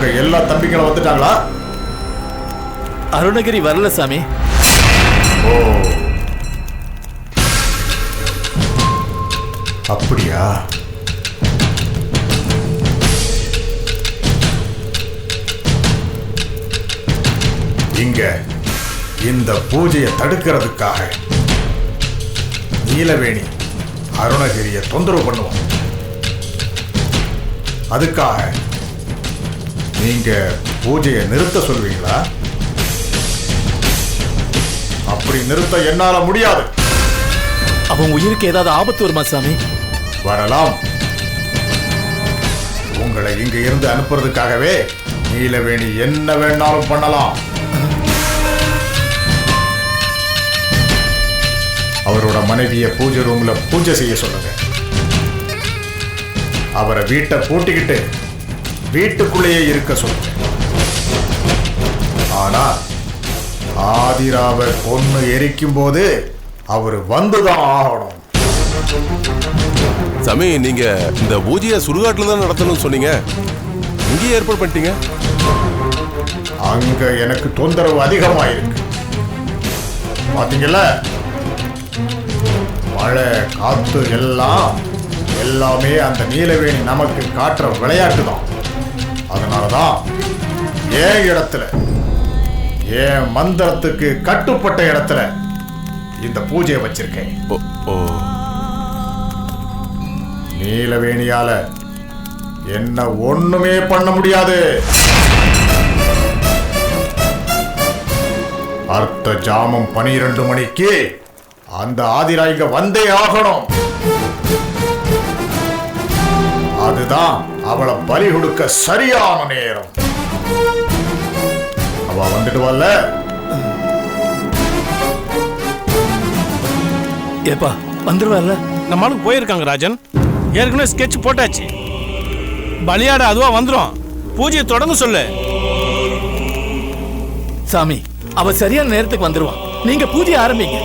உங்க எல்லா தம்பிகளும் வந்துட்டாங்களா? அருணகிரி வரல சாமி. ஓ, அப்படியா? இங்க இந்த பூஜையை தடுக்கிறதுக்காக நீலவேணி அருணகிரியை தொந்தரவு பண்ணுவோம். அதுக்காக நீங்க பூஜையை நிறுத்த சொல்வீங்களா? அப்படி நிறுத்த என்னால முடியாது. அவன் உயிருக்கு ஏதாவது ஆபத்து வருமா சாமி? வரலாம். உங்களை இங்க இருந்து அனுப்புறதுக்காகவே நீலவேணி என்ன வேணாலும் பண்ணலாம். அவரோட மனைவியை பூஜை ரூம்ல பூஜை செய்ய சொல்லுங்க. அவரை வீட்டை பூட்டிக்கிட்டு வீட்டுக்குள்ளேயே இருக்க சொல்லுங்க. ஆனா ஆதிராவை பொண்ணு எரிக்கும் போது அவர் வந்துதான் ஆகணும். சாமி, நீங்க இந்த பூஜையை சுடுகாட்டுல தான் நடத்தணும்னு சொன்னீங்க, இங்கேயே ஏற்பாடு பண்ணிட்டீங்க. அங்க எனக்கு தொந்தரவு அதிகமாயிருக்கு. பாத்தீங்கல்ல, மழை காத்து எல்லாமே அந்த நீலவேணி நமக்கு காட்டுற விளையாட்டு தான். அதனாலதான் ஏன் இடத்துல, ஏன் மந்திரத்துக்கு கட்டுப்பட்ட இடத்துல இந்த பூஜையை வச்சிருக்கேன். நீலவேணியால என்ன ஒண்ணுமே பண்ண முடியாது. அர்த்த ஜாமம் 12 மணிக்கு அந்த ஆதிரா இங்க வந்தே ஆகணும். அதுதான் அவளை பலி கொடுக்க சரியான நேரம். அவ வந்துட்டு வரல. ஏப்பா வந்துருவார்ல? நம்ம ஆளுக்கு போயிருக்காங்க ராஜன். ஏற்கனவே ஸ்கெட்ச் போட்டாச்சு. பலியாட அதுவா வந்துடும். பூஜையை தொடங்க சொல்லு. சாமி, அவ சரியான நேரத்துக்கு வந்துருவான். நீங்க பூஜை ஆரம்பிங்க.